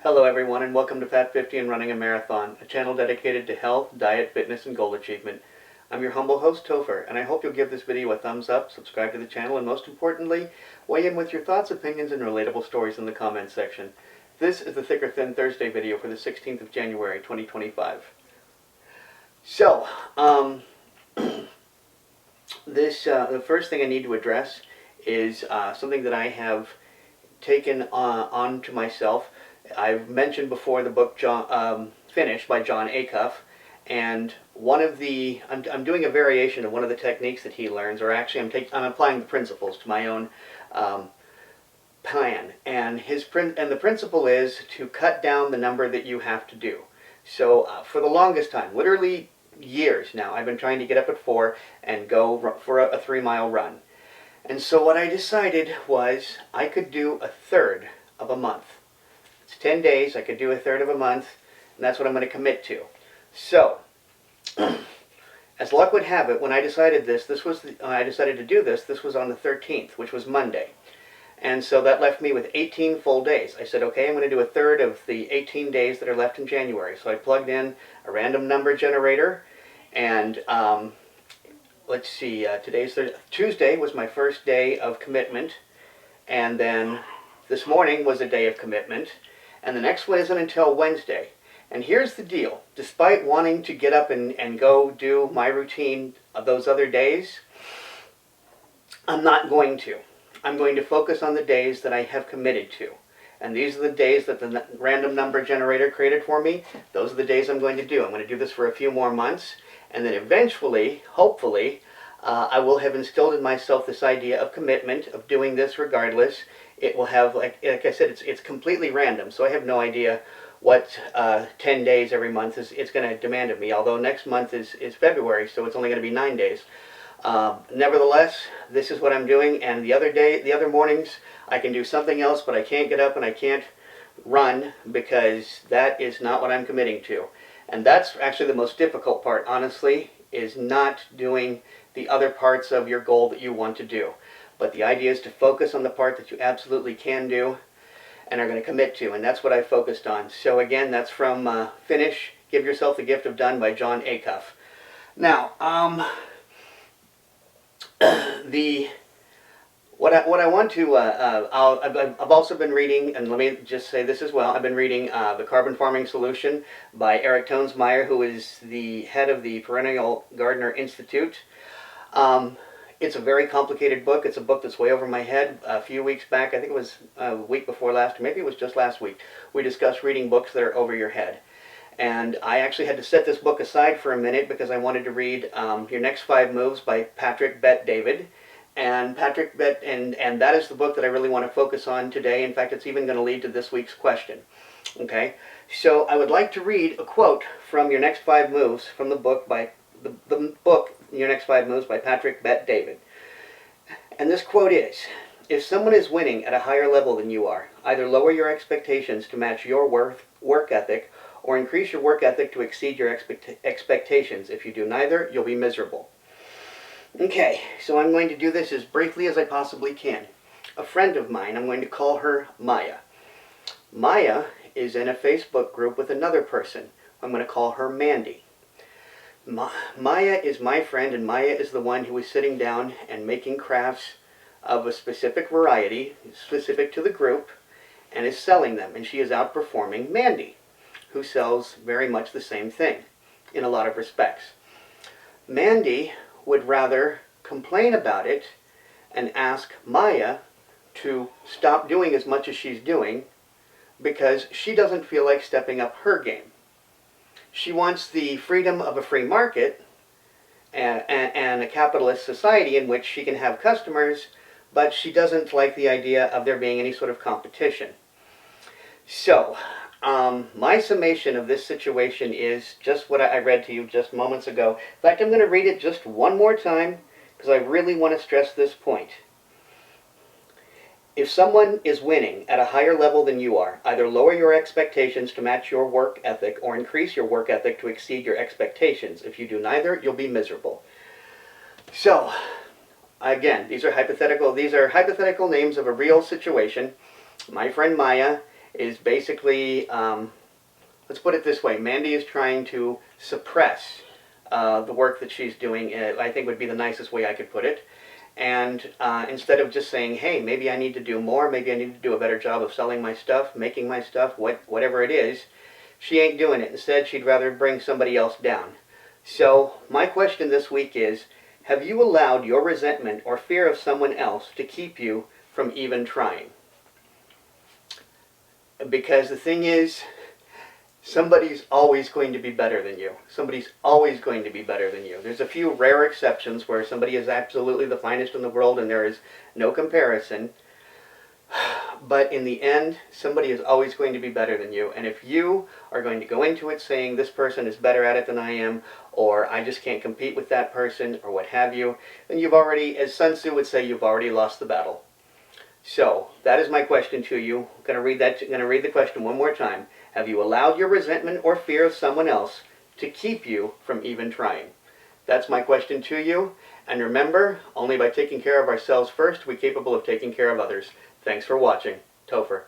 Hello everyone, and welcome to Fat 50 and Running a Marathon, a channel dedicated to health, diet, fitness, and goal achievement. I'm your humble host, Topher, and I hope you'll give this video a thumbs up, subscribe to the channel, and most importantly, weigh in with your thoughts, opinions, and relatable stories in the comments section. This is the Thick or Thin Thursday video for the 16th of January, 2025. So, the first thing I need to address is something that I have taken on to myself. I've mentioned before the book Finish by Jon Acuff, and one of the I'm doing a variation of one of the techniques that he learns, or actually I'm applying the principles to my own plan. And the principle is to cut down the number that you have to do. So for the longest time, literally years now, I've been trying to get up at 4 and go for a 3-mile run. And so what I decided was I could do a third of a month. It's 10 days, I could do a third of a month, and that's what I'm going to commit to. So, as luck would have it, when I decided I decided to do this was on the 13th, which was Monday. And so that left me with 18 full days. I said, okay, I'm going to do a third of the 18 days that are left in January. So I plugged in a random number generator, and let's see, Tuesday was my first day of commitment, and then this morning was a day of commitment, and the next one isn't until Wednesday. And here's the deal. Despite wanting to get up and go do my routine of those other days, I'm not going to. I'm going to focus on the days that I have committed to. And these are the days that the random number generator created for me. Those are the days I'm going to do. I'm going to do this for a few more months, and then eventually, hopefully, I will have instilled in myself this idea of commitment, of doing this regardless. It will have, like I said, it's completely random, so I have no idea what 10 days every month it's going to demand of me, although next month is February, so it's only going to be 9 days. Nevertheless, this is what I'm doing, and the other mornings, I can do something else, but I can't get up and I can't run because that is not what I'm committing to. And that's actually the most difficult part, honestly, is not doing the other parts of your goal that you want to do. But the idea is to focus on the part that you absolutely can do and are going to commit to, and that's what I focused on. So again, that's from Finish, Give Yourself the Gift of Done by Jon Acuff. Now, what I want to, I've also been reading, and let me just say this as well, I've been reading The Carbon Farming Solution by Eric Toensmeier, who is the head of the perennial.institute. It's a very complicated book. It's a book that's way over my head. A few weeks back, I think it was a week before last, or maybe it was just last week, we discussed reading books that are over your head. And I actually had to set this book aside for a minute because I wanted to read Your Next 5 Moves by Patrick Bet-David. And and that is the book that I really want to focus on today. In fact, it's even going to lead to this week's question. Okay, so I would like to read a quote from Your Next 5 Moves from the book by the book Your Next 5 Moves by Patrick Bet-David. And this quote is, "If someone is winning at a higher level than you are, either lower your expectations to match your work ethic, or increase your work ethic to exceed your expectations. If you do neither, you'll be miserable." Okay, so I'm going to do this as briefly as I possibly can. A friend of mine, I'm going to call her Maya. Maya is in a Facebook group with another person. I'm going to call her Mandy. Maya is my friend, and Maya is the one who is sitting down and making crafts of a specific variety, specific to the group, and is selling them. And she is outperforming Mandy, who sells very much the same thing in a lot of respects. Mandy would rather complain about it and ask Maya to stop doing as much as she's doing because she doesn't feel like stepping up her game. She wants the freedom of a free market and a capitalist society in which she can have customers, but she doesn't like the idea of there being any sort of competition. So, my summation of this situation is just what I read to you just moments ago. In fact, I'm going to read it just one more time because I really want to stress this point. If someone is winning at a higher level than you are, either lower your expectations to match your work ethic or increase your work ethic to exceed your expectations. If you do neither, you'll be miserable. So, again, these are hypothetical names of a real situation. My friend Maya is basically, let's put it this way, Mandy is trying to suppress the work that she's doing, I think would be the nicest way I could put it. And instead of just saying, hey, maybe I need to do more, maybe I need to do a better job of selling my stuff, making my stuff, whatever it is, she ain't doing it. Instead, she'd rather bring somebody else down. So my question this week is, have you allowed your resentment or fear of someone else to keep you from even trying? Because the thing is, somebody's always going to be better than you. Somebody's always going to be better than you. There's a few rare exceptions where somebody is absolutely the finest in the world and there is no comparison. But in the end, somebody is always going to be better than you. And if you are going to go into it saying this person is better at it than I am, or I just can't compete with that person, or what have you, then you've already, as Sun Tzu would say, you've already lost the battle. So that is my question to you. I'm going to read the question one more time. Have you allowed your resentment or fear of someone else to keep you from even trying? That's my question to you. And remember, only by taking care of ourselves first, are we capable of taking care of others. Thanks for watching. Topher.